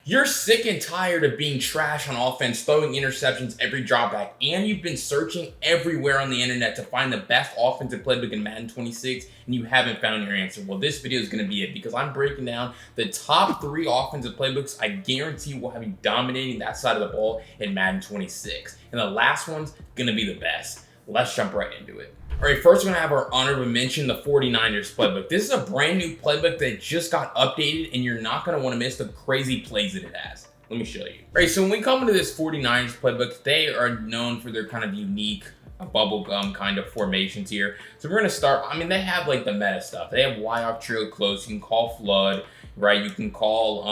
You're sick and tired of being trash on offense, throwing interceptions every dropback, and you've been searching everywhere on the internet to find the best offensive playbook in Madden 26, and you haven't found your answer. Well, this video is going to be it, because I'm breaking down the top 3 offensive playbooks I guarantee will have you dominating that side of the ball in Madden 26. And the last one's going to be the best. Let's jump right into it. All right, first we're going to have our honorable mention, the 49ers playbook. This is a brand new playbook that just got updated, and you're not going to want to miss the crazy plays that it has. Let me show you. All right, so when we come into this 49ers playbook, they are known for their kind of unique bubblegum kind of formations here. So we're going to start, I mean, they have like the meta stuff. They have Y off trail close, you can call flood, right? You can call,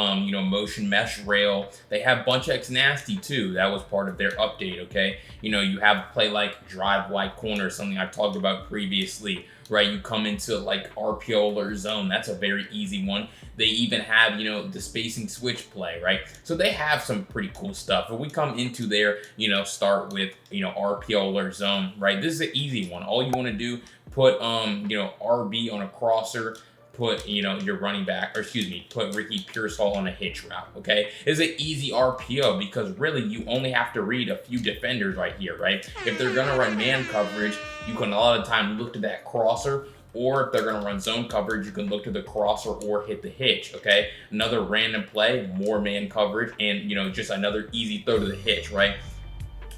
motion mesh rail. They have bunch X nasty too. That was part of their update, okay? You have play like drive wide corner, something I've talked about previously, right? You come into like RPO alert zone. That's a very easy one. They even have, the spacing switch play, right? So they have some pretty cool stuff. But we come into their, start with, RPO alert zone, right? This is an easy one. All you want to do, put, RB on a crosser, put, your running back, or excuse me, put Ricky Pearsall on a hitch route, okay? It's an easy RPO because really you only have to read a few defenders right here, right? If they're gonna run man coverage, you can a lot of the time look to that crosser, or if they're gonna run zone coverage, you can look to the crosser or hit the hitch, okay? Another random play, more man coverage, and just another easy throw to the hitch, right?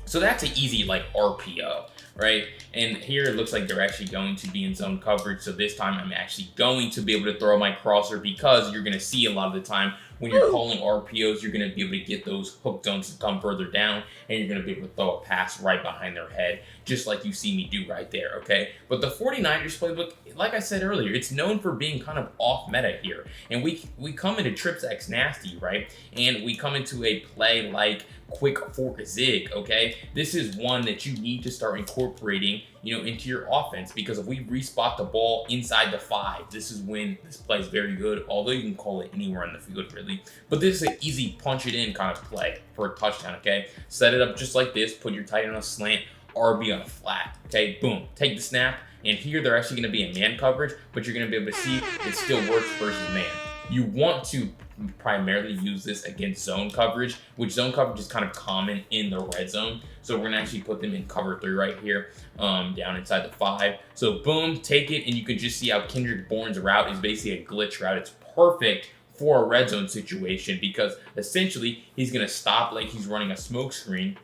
So that's an easy like RPO, right? And here it looks like they're actually going to be in zone coverage. So this time I'm actually going to be able to throw my crosser, because you're going to see a lot of the time when you're calling RPOs, you're going to be able to get those hook zones to come further down, and you're going to be able to throw a pass right behind their head, just like you see me do right there, okay? But the 49ers playbook, like I said earlier, it's known for being kind of off meta here. And we come into trips X nasty, right? And we come into a play like quick fork zig, okay? This is one that you need to start incorporating, into your offense, because if we respot the ball inside the 5, this is when this play is very good, although you can call it anywhere on the field really. But this is an easy punch it in kind of play for a touchdown, okay? Set it up just like this, put your tight end on a slant, RB on a flat, okay? Boom, take the snap, and here they're actually going to be in man coverage, but you're going to be able to see it still works versus man. You want to primarily use this against zone coverage, which zone coverage is kind of common in the red zone. So we're gonna actually put them in cover 3 right here, down inside the 5. So boom, take it, and you can just see how Kendrick Bourne's route is basically a glitch route. It's perfect for a red zone situation, because essentially he's gonna stop like he's running a smoke screen,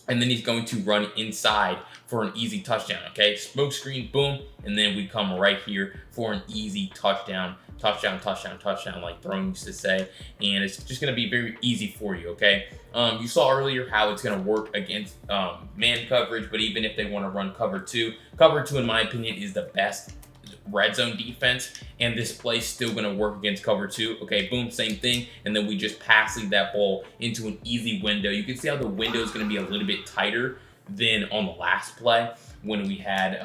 and then he's going to run inside for an easy touchdown, okay? Smoke screen, boom, and then we come right here for an easy touchdown, like Throne used to say, and it's just going to be very easy for you, okay? You saw earlier how it's going to work against man coverage, but even if they want to run cover 2, in my opinion, is the best red zone defense, and this play's still going to work against cover 2. Okay, boom, same thing, and then we just passing that ball into an easy window. You can see how the window is going to be a little bit tighter than on the last play when we had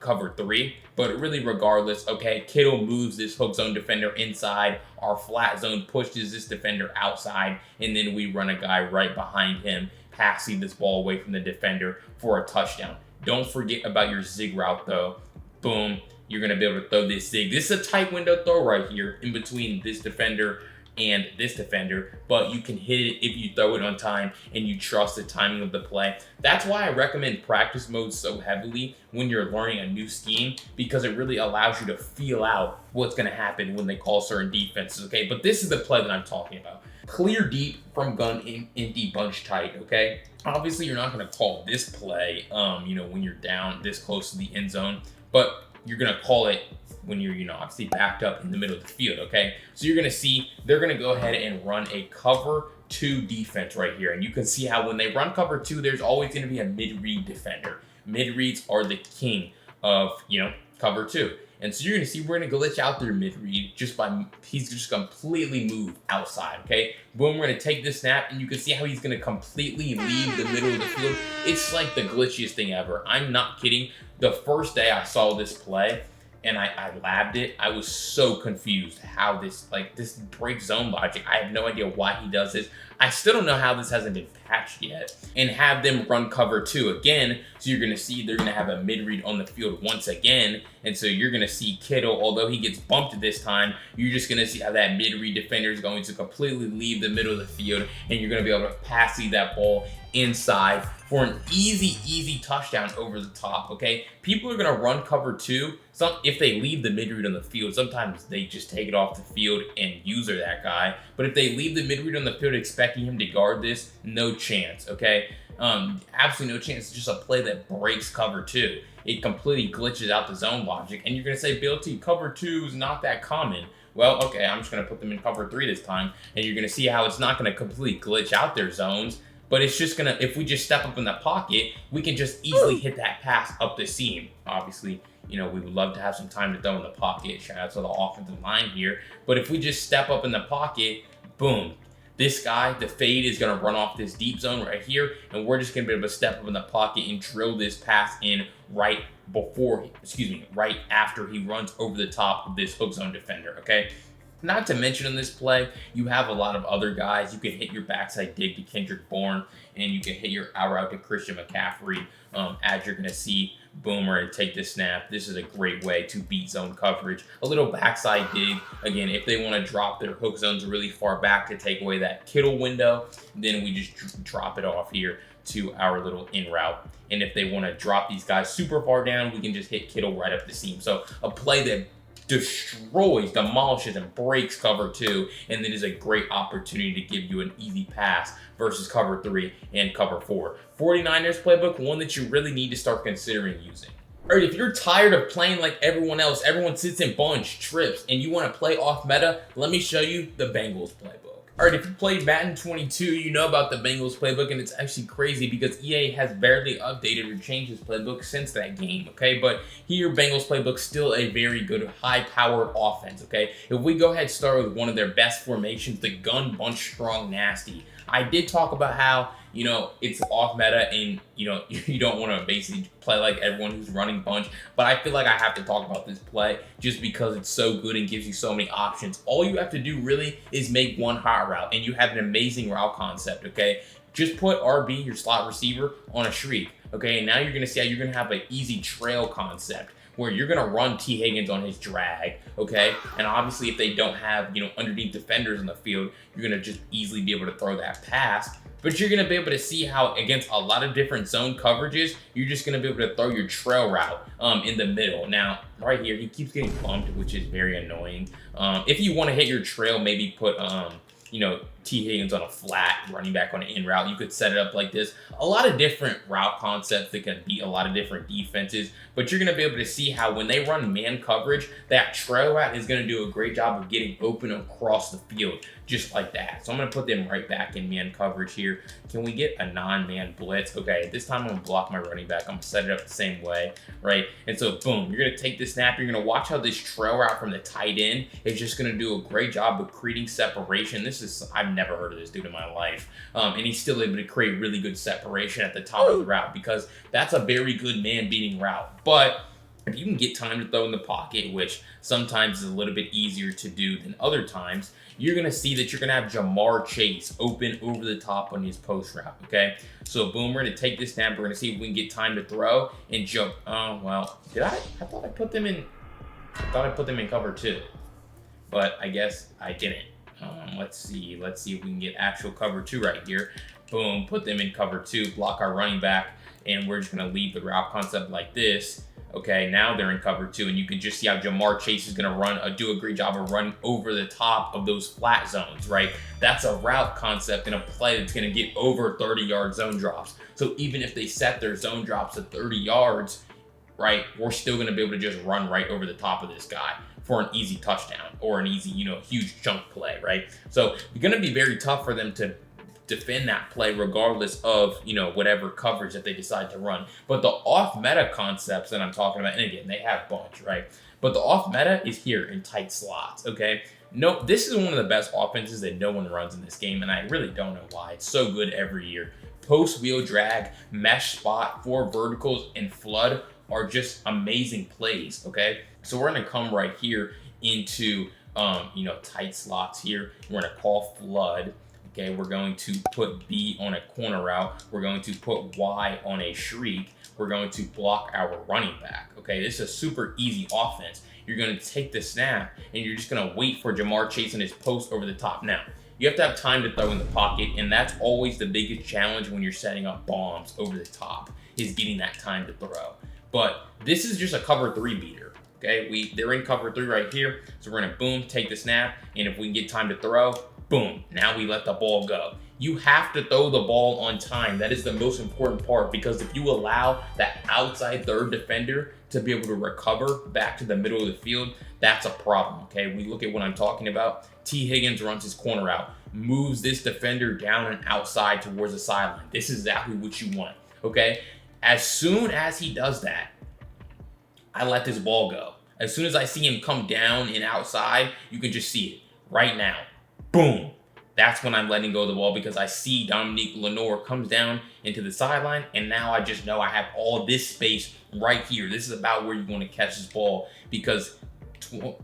cover 3, but really regardless, okay, Kittle moves this hook zone defender inside, our flat zone pushes this defender outside, and then we run a guy right behind him, passing this ball away from the defender for a touchdown. Don't forget about your zig route though. Boom, you're gonna be able to throw this zig. This is a tight window throw right here in between this defender and this defender, but you can hit it if you throw it on time and you trust the timing of the play. That's why I recommend practice mode so heavily when you're learning a new scheme, because it really allows you to feel out what's going to happen when they call certain defenses, okay? But this is the play that I'm talking about. Clear deep from gun empty bunch tight, okay? Obviously, you're not going to call this play, when you're down this close to the end zone, but you're going to call it when you're, obviously backed up in the middle of the field, okay? So you're going to see they're going to go ahead and run a cover 2 defense right here. And you can see how when they run cover 2, there's always going to be a mid-read defender. Mid-reads are the king of, cover 2. And so you're going to see we're going to glitch out their mid-read he's just completely moved outside, okay? Boom, we're going to take this snap, and you can see how he's going to completely leave the middle of the field. It's like the glitchiest thing ever. I'm not kidding. The first day I saw this play, and I labbed it. I was so confused how this breaks zone logic. I have no idea why he does this. I still don't know how this hasn't been patched yet. And have them run cover 2 again. So you're gonna see they're gonna have a mid read on the field once again. And so you're gonna see Kittle, although he gets bumped this time, you're just gonna see how that mid read defender is going to completely leave the middle of the field, and you're gonna be able to pass that ball inside for an easy touchdown over the top. Okay, people are gonna run cover 2. If they leave the mid read on the field, sometimes they just take it off the field and user that guy. But if they leave the mid read on the field expecting him to guard this, no chance. Okay, absolutely no chance. It's just a play that breaks cover 2. It completely glitches out the zone logic, and you're gonna say, Bill T, cover 2 is not that common. Well, okay, I'm just gonna put them in cover 3 this time, and you're gonna see how it's not gonna completely glitch out their zones. But it's just gonna, if we just step up in the pocket, we can just easily hit that pass up the seam. Obviously, you know, we would love to have some time to throw in the pocket. Shout out to the offensive line here. But if we just step up in the pocket, boom. This guy, the fade, is gonna run off this deep zone right here, and we're just gonna be able to step up in the pocket and drill this pass in right after he runs over the top of this hook zone defender, okay? Not to mention in this play, you have a lot of other guys. You can hit your backside dig to Kendrick Bourne, and you can hit your out route to Christian McCaffrey. As you're going to see Boomer and take the snap. This is a great way to beat zone coverage. A little backside dig. Again, if they want to drop their hook zones really far back to take away that Kittle window, then we just drop it off here to our little in route. And if they want to drop these guys super far down, we can just hit Kittle right up the seam. So a play that destroys, demolishes, and breaks cover 2, and then is a great opportunity to give you an easy pass versus cover 3 and cover 4. 49ers playbook, one that you really need to start considering using. All right, if you're tired of playing like everyone else, everyone sits in bunch, trips, and you want to play off meta, let me show you the Bengals playbook. All right, if you played Madden 22, you know about the Bengals playbook, and it's actually crazy because EA has barely updated or changed his playbook since that game, okay? But here, Bengals playbook, still a very good, high-powered offense, okay? If we go ahead and start with one of their best formations, the gun bunch strong nasty. I did talk about how, you know, it's off meta and, you know, you don't want to basically play like everyone who's running bunch, but I feel like I have to talk about this play just because it's so good and gives you so many options. All you have to do really is make one hot route, and you have an amazing route concept, okay? Just put RB, your slot receiver, on a shriek, okay? And now you're going to see how you're going to have an easy trail concept where you're going to run T. Higgins on his drag, okay? And obviously if they don't have, you know, underneath defenders in the field, you're going to just easily be able to throw that pass. But you're going to be able to see how against a lot of different zone coverages, you're just going to be able to throw your trail route in the middle. Now, right here, he keeps getting bumped, which is very annoying. If you want to hit your trail, maybe put, you know, T. Higgins on a flat, running back on an in route. You could set it up like this. A lot of different route concepts that can beat a lot of different defenses, but you're going to be able to see how when they run man coverage, that trail route is going to do a great job of getting open across the field, just like that. So I'm going to put them right back in man coverage here. Can we get a non-man blitz? Okay, this time I'm going to block my running back. I'm going to set it up the same way, right? And so, boom, you're going to take the snap. You're going to watch how this trail route from the tight end is just going to do a great job of creating separation. This is, I've never heard of this dude in my life. And he's still able to create really good separation at the top of the route because that's a very good man-beating route. But if you can get time to throw in the pocket, which sometimes is a little bit easier to do than other times, you're going to see that you're going to have Jamar Chase open over the top on his post route, okay? So, boom, we're going to take this snap. We're going to see if we can get time to throw and jump. Oh, well, did I? I thought I put them in cover 2, but I guess I didn't. Let's see if we can get actual cover 2 right here. Boom, put them in cover 2, block our running back, and we're just going to leave the route concept like this. Okay, now they're in cover 2, and you can just see how Jamar Chase is going to do a great job of running over the top of those flat zones, right? That's a route concept and a play that's going to get over 30-yard zone drops. So even if they set their zone drops to 30 yards, right, we're still going to be able to just run right over the top of this guy for an easy touchdown or an easy, you know, huge chunk play, right? So it's going to be very tough for them to defend that play regardless of, you know, whatever coverage that they decide to run. But the off meta concepts that I'm talking about, and again, they have bunch, right? But the off meta is here in tight slots, okay? No, this is one of the best offenses that no one runs in this game, and I really don't know why. It's so good every year. Post wheel drag, mesh spot, 4 verticals, and flood are just amazing plays, okay? So we're gonna come right here into, tight slots here. We're gonna call flood. Okay, we're going to put B on a corner route. We're going to put Y on a shriek. We're going to block our running back. Okay, this is a super easy offense. You're going to take the snap and you're just going to wait for Jamar Chase and his post over the top. Now, you have to have time to throw in the pocket, and that's always the biggest challenge when you're setting up bombs over the top, is getting that time to throw. But this is just a cover 3 beater. Okay, they're in cover 3 right here. So we're going to boom, take the snap, and if we can get time to throw, boom, now we let the ball go. You have to throw the ball on time. That is the most important part, because if you allow that outside third defender to be able to recover back to the middle of the field, that's a problem, okay? We look at what I'm talking about. T. Higgins runs his corner out, moves this defender down and outside towards the sideline. This is exactly what you want, okay? As soon as he does that, I let this ball go. As soon as I see him come down and outside, you can just see it right now. Boom. That's when I'm letting go of the ball, because I see Dominique Lenoir comes down into the sideline, and now I just know I have all this space right here. This is about where you want to catch this ball, because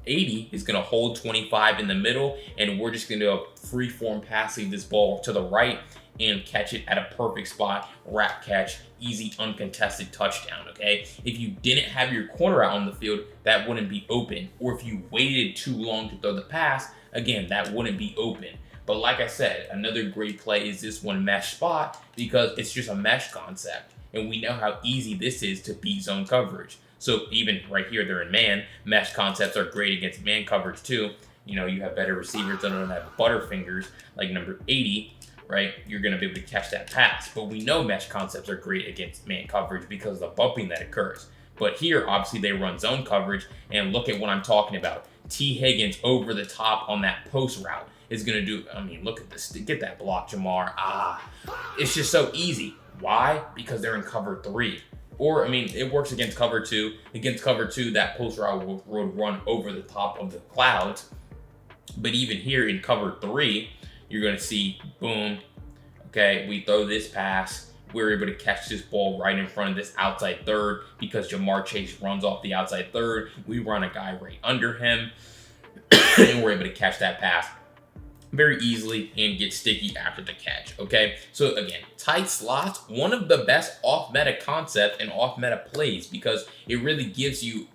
80 is going to hold 25 in the middle, and we're just going to free-form passing this ball to the right and catch it at a perfect spot, wrap catch, easy uncontested touchdown, okay? If you didn't have your corner out on the field, that wouldn't be open. Or if you waited too long to throw the pass, again, that wouldn't be open. But like I said, another great play is this one mesh spot, because it's just a mesh concept. And we know how easy this is to beat zone coverage. So even right here, they're in man. Mesh concepts are great against man coverage too. You know, you have better receivers that don't have butterfingers, like number 80, right? You're going to be able to catch that pass. But we know mesh concepts are great against man coverage because of the bumping that occurs. But here, obviously, they run zone coverage. And look at what I'm talking about. T. Higgins over the top on that post route is going to do, I mean, look at this. Get that block, Jamar. It's just so easy. Why? Because they're in cover 3. Or, I mean, it works against cover 2. Against cover 2, that post route will run over the top of the clouds. But even here in cover 3, you're going to see, boom, okay, we throw this pass. We're able to catch this ball right in front of this outside third, because Jamar Chase runs off the outside third. We run a guy right under him, and we're able to catch that pass very easily and get sticky after the catch, okay? So again, tight slots, one of the best off-meta concepts and off-meta plays, because it really gives you,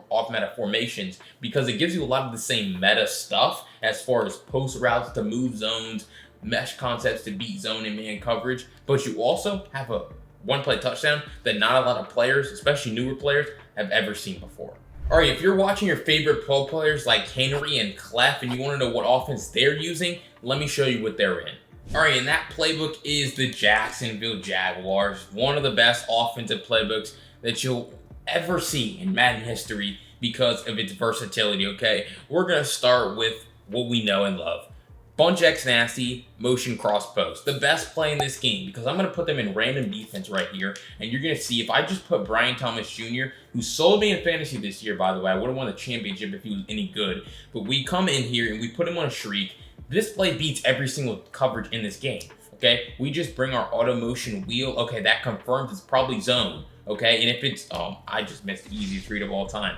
off-meta formations, because it gives you a lot of the same meta stuff as far as post routes to move zones, mesh concepts to beat zone and man coverage, but you also have a one-play touchdown that not a lot of players, especially newer players, have ever seen before. All right, if you're watching your favorite pro players like Henry and Clef and you want to know what offense they're using, let me show you what they're in. All right, and that playbook is the Jacksonville Jaguars, one of the best offensive playbooks that you'll ever see in Madden history because of its versatility, okay? We're going to start with what we know and love. Bunch X nasty, motion cross post. The best play in this game, because I'm going to put them in random defense right here. And you're going to see if I just put Brian Thomas Jr., who sold me in fantasy this year, by the way. I would have won the championship if he was any good. But we come in here and we put him on a shriek. This play beats every single coverage in this game. Okay, we just bring our auto motion wheel. Okay, that confirms it's probably zone. Okay, and if it's, I just missed the easiest read of all time.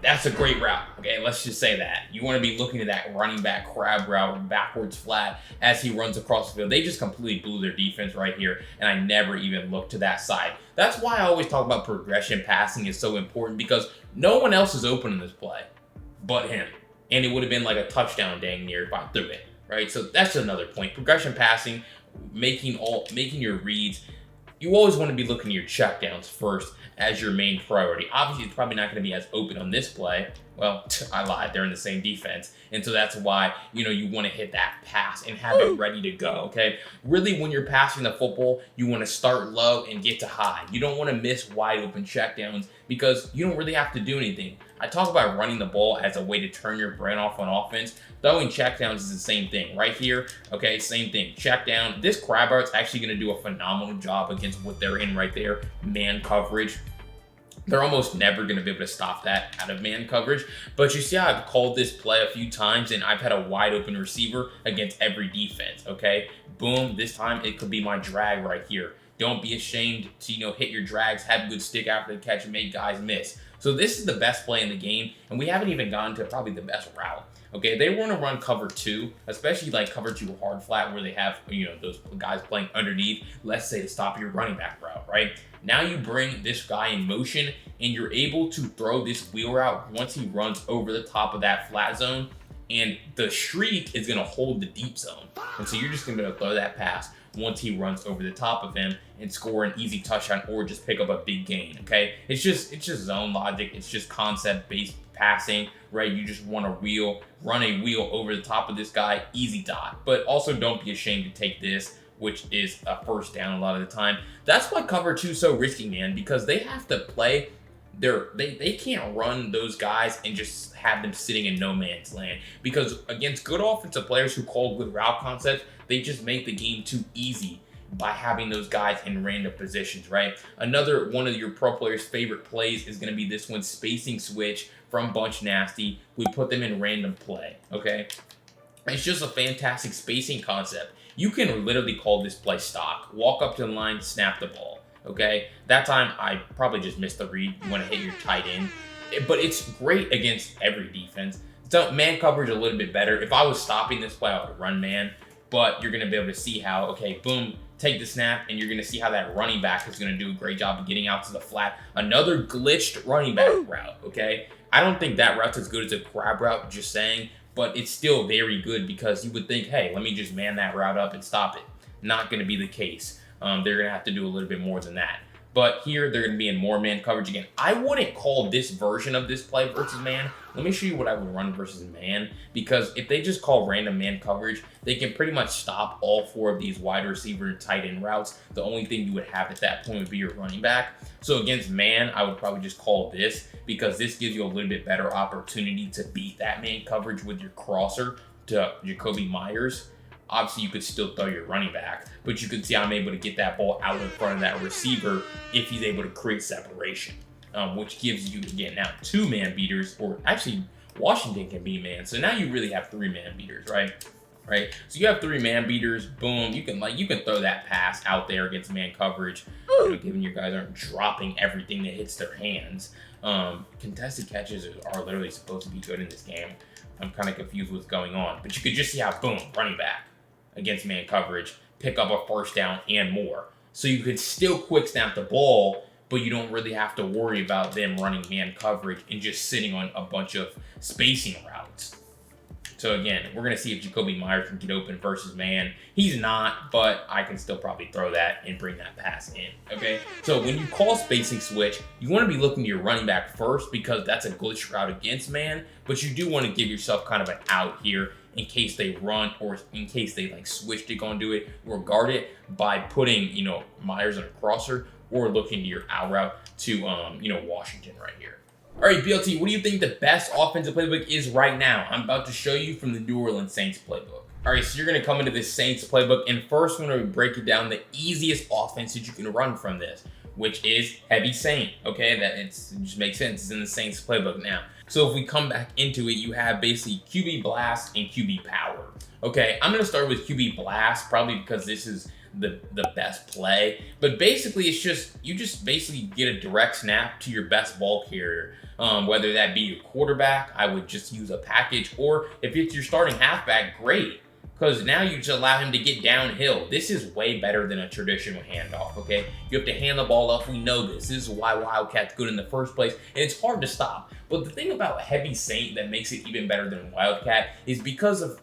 That's a great route, okay? Let's just say that. You want to be looking at that running back crab route, backwards flat, as he runs across the field. They just completely blew their defense right here, and I never even looked to that side. That's why I always talk about progression passing is so important, because no one else is open in this play but him. And it would have been like a touchdown dang near if I threw it, right? So that's another point. Progression passing, making your reads. You always want to be looking at your checkdowns first as your main priority. Obviously, it's probably not going to be as open on this play. Well, I lied. They're in the same defense. And so that's why, you want to hit that pass and have it ready to go, okay? Really, when you're passing the football, you want to start low and get to high. You don't want to miss wide open checkdowns because you don't really have to do anything. I talk about running the ball as a way to turn your brain off on offense. Throwing checkdowns is the same thing. Right here, okay, same thing. Check down. This crab art's actually going to do a phenomenal job against what they're in right there, man coverage. They're almost never going to be able to stop that out of man coverage. But you see how I've called this play a few times and I've had a wide open receiver against every defense, okay? Boom, this time it could be my drag right here. Don't be ashamed to, hit your drags, have a good stick after the catch, and make guys miss. So this is the best play in the game, and we haven't even gotten to probably the best route. Okay, they want to run cover 2, especially like cover 2 hard flat where they have, those guys playing underneath, let's say to stop your running back route, right? Now you bring this guy in motion and you're able to throw this wheel route once he runs over the top of that flat zone, and the shriek is going to hold the deep zone. And so you're just going to be able to throw that pass once he runs over the top of him and score an easy touchdown or just pick up a big gain, okay? It's just zone logic. It's just concept-based passing, right? You just want to run a wheel over the top of this guy, easy dot. But also don't be ashamed to take this, which is a first down a lot of the time. That's why cover 2 is so risky, man, because they have to play they can't run those guys and just have them sitting in no man's land, because against good offensive players who call good route concepts, they just make the game too easy by having those guys in random positions, right? Another one of your pro players' favorite plays is going to be this one, spacing switch from bunch nasty. We put them in random play, okay? It's just a fantastic spacing concept. You can literally call this play stock. Walk up to the line, snap the ball. Okay, that time I probably just missed the read. You want to hit your tight end, but it's great against every defense. So man coverage a little bit better. If I was stopping this play, I would run man, but you're going to be able to see how, okay, boom, take the snap, and you're going to see how that running back is going to do a great job of getting out to the flat. Another glitched running back route, okay? I don't think that route's as good as a grab route, just saying, but it's still very good because you would think, hey, let me just man that route up and stop it. Not going to be the case. They're going to have to do a little bit more than that. But here, they're going to be in more man coverage again. I wouldn't call this version of this play versus man. Let me show you what I would run versus man, because if they just call random man coverage, they can pretty much stop all 4 of these wide receiver and tight end routes. The only thing you would have at that point would be your running back. So against man, I would probably just call this, because this gives you a little bit better opportunity to beat that man coverage with your crosser to Jacoby Myers. Obviously, you could still throw your running back, but you can see I'm able to get that ball out in front of that receiver if he's able to create separation, which gives you, again, now 2 man beaters, or actually Washington can be man. So now you really have 3 man beaters, right? Right. So you have 3 man beaters. Boom. You can throw that pass out there against man coverage, given your guys aren't dropping everything that hits their hands. Contested catches are literally supposed to be good in this game. I'm kind of confused what's going on, but you could just see how, boom, running back against man coverage, pick up a first down and more. So you could still quick snap the ball, but you don't really have to worry about them running man coverage and just sitting on a bunch of spacing routes. So again, we're going to see if Jacoby Myers can get open versus man. He's not, but I can still probably throw that and bring that pass in, okay? So when you call spacing switch, you want to be looking to your running back first, because that's a glitch route against man, but you do want to give yourself kind of an out here in case they run, or in case they switch to go and do it, or guard it by putting, Myers in a crosser, or looking to your out route to, Washington right here. All right, BLT, what do you think the best offensive playbook is right now? I'm about to show you from the New Orleans Saints playbook. All right, so you're going to come into this Saints playbook, and first I'm going to break it down the easiest offense that you can run from this, which is heavy Saint, okay? It just makes sense. It's in the Saints playbook now. So if we come back into it, you have basically QB Blast and QB Power. Okay, I'm going to start with QB Blast, probably because this is the best play. But basically, you just basically get a direct snap to your best ball carrier. Whether that be your quarterback, I would just use a package. Or if it's your starting halfback, great, because now you just allow him to get downhill. This is way better than a traditional handoff, okay? You have to hand the ball off. We know this. This is why Wildcat's good in the first place, and it's hard to stop. But the thing about Heavy Saint that makes it even better than Wildcat is because of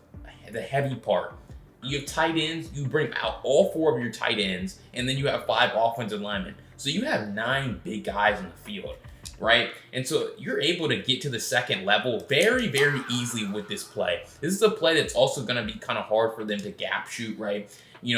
the heavy part. You have tight ends. You bring out all 4 of your tight ends, and then you have 5 offensive linemen. So you have 9 big guys in the field, right? And so you're able to get to the second level very, very easily with this play. This is a play that's also going to be kind of hard for them to gap shoot, right?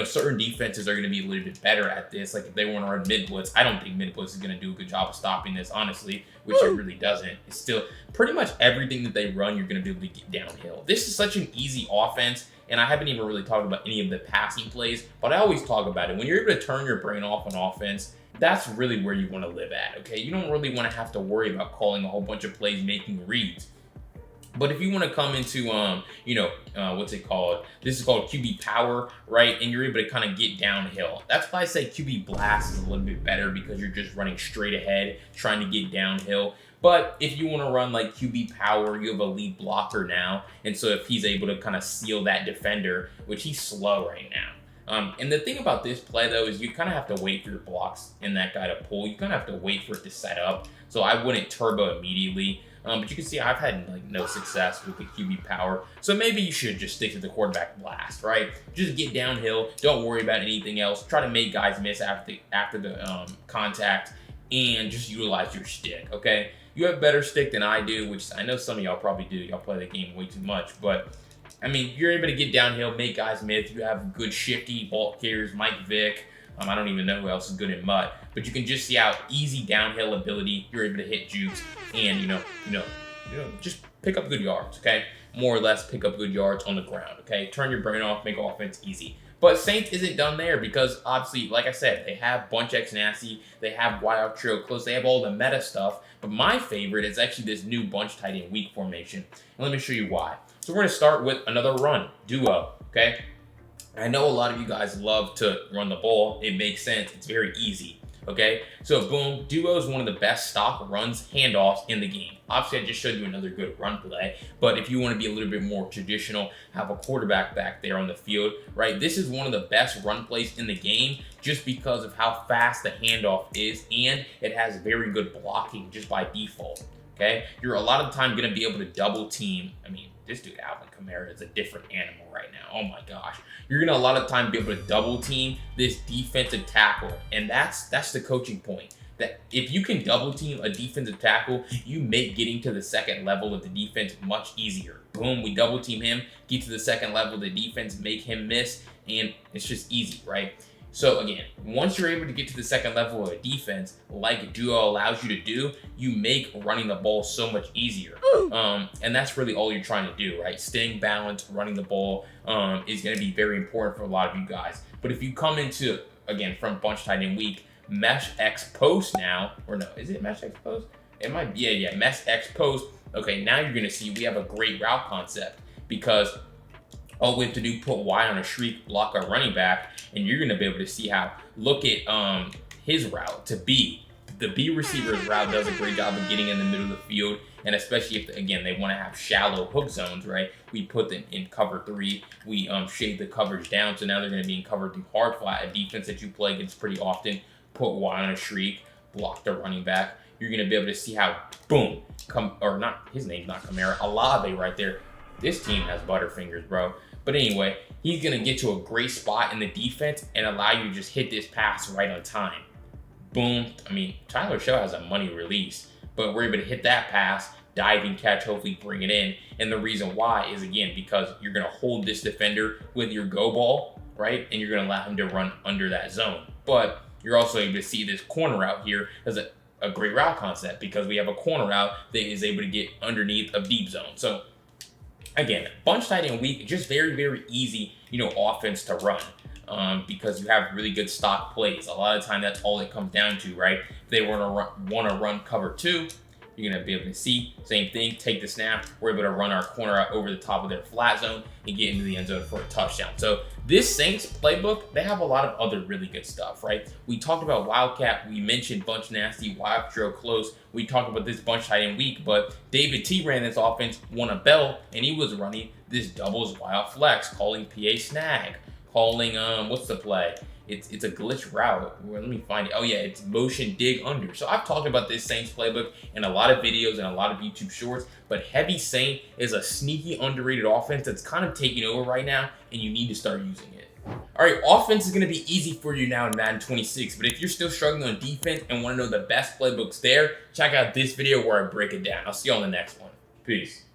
Certain defenses are going to be a little bit better at this. Like if they want to run mid blitz, I don't think mid blitz is going to do a good job of stopping this, honestly, which it really doesn't. It's still pretty much everything that they run, you're going to be able to get downhill. This is such an easy offense, and I haven't even really talked about any of the passing plays, but I always talk about it. When you're able to turn your brain off on offense, that's really where you want to live at, okay? You don't really want to have to worry about calling a whole bunch of plays, making reads. But if you want to come into, what's it called? This is called QB power, right? And you're able to kind of get downhill. That's why I say QB blast is a little bit better, because you're just running straight ahead, trying to get downhill. But if you want to run like QB power, you have a lead blocker now. And so if he's able to kind of seal that defender, which he's slow right now. And the thing about this play, though, is you kind of have to wait for your blocks in that guy to pull. You kind of have to wait for it to set up. So I wouldn't turbo immediately. But you can see I've had like no success with the QB power. So maybe you should just stick to the quarterback blast, right? Just get downhill. Don't worry about anything else. Try to make guys miss after the contact, and just utilize your stick, okay? You have better stick than I do, which I know some of y'all probably do. Y'all play the game way too much, but I mean, you're able to get downhill, make guys miss. You have good shifty ball carriers, Mike Vick. I don't even know who else is good in mud, but you can just see how easy downhill ability. You're able to hit jukes and just pick up good yards. Okay, more or less pick up good yards on the ground. Okay, turn your brain off, make offense easy. But Saints isn't done there, because obviously, like I said, they have Bunch X Nasty, they have Wild Trio Close, they have all the meta stuff. But my favorite is actually this new bunch tight end weak formation. And let me show you why. So we're going to start with another run, duo, okay? I know a lot of you guys love to run the ball. It makes sense. It's very easy, okay? So boom, duo is one of the best stock runs, handoffs in the game. Obviously, I just showed you another good run play, but if you want to be a little bit more traditional, have a quarterback back there on the field, right? This is one of the best run plays in the game, just because of how fast the handoff is, and it has very good blocking just by default, okay? You're a lot of the time going to be able to double team. I mean, this dude, Alvin Kamara, is a different animal right now. Oh my gosh. You're going to a lot of the time be able to double team this defensive tackle. And that's the coaching point. That if you can double team a defensive tackle, you make getting to the second level of the defense much easier. Boom, we double team him, get to the second level of the defense, make him miss, and it's just easy, right? So again, once you're able to get to the second level of a defense, like duo allows you to do, you make running the ball so much easier. And that's really all you're trying to do, right? Staying balanced, running the ball is going to be very important for a lot of you guys. But if you come into, again, from bunch tight end weak, mesh X post now, or no, is it mesh X post? It might be, yeah, mesh X post. Okay, now you're going to see we have a great route concept, because all we have to do, put Y on a shriek, block our running back, and you're going to be able to see how, look at his route to B. The B receiver's route does a great job of getting in the middle of the field, and especially if, again, they want to have shallow hook zones, right? We put them in cover 3. We shade the coverage down, so now they're going to be in cover 3 hard flat, a defense that you play against pretty often. Put Y on a shriek, block the running back. You're going to be able to see how, boom, his name's not Kamara, Olave right there. This team has butterfingers, bro. But anyway, he's going to get to a great spot in the defense and allow you to just hit this pass right on time. Boom. I mean, Tyler Show has a money release, but we're able to hit that pass, diving catch, hopefully bring it in. And the reason why is, again, because you're going to hold this defender with your go ball, right? And you're going to allow him to run under that zone. But you're also able to see this corner out here as a great route concept, because we have a corner out that is able to get underneath a deep zone. So again, bunch tight end weak, just very, very easy, offense to run, because you have really good stock plays. A lot of the time, that's all it comes down to, right? If they want to run cover 2, you're going to be able to see, same thing, take the snap. We're able to run our corner out over the top of their flat zone and get into the end zone for a touchdown. So this Saints playbook, they have a lot of other really good stuff, right? We talked about Wildcat. We mentioned Bunch Nasty, Wild Trio Close. We talked about this bunch tight end weak, but David T ran this offense, won a bell, and he was running this doubles wild flex, calling PA snag, calling, what's the play? It's a glitch route. Let me find it. Oh yeah, it's motion dig under. So I've talked about this Saints playbook in a lot of videos and a lot of YouTube shorts, but Heavy Saint is a sneaky underrated offense that's kind of taking over right now, and you need to start using it. All right, offense is going to be easy for you now in Madden 26, but if you're still struggling on defense and want to know the best playbooks there, check out this video where I break it down. I'll see you on the next one. Peace.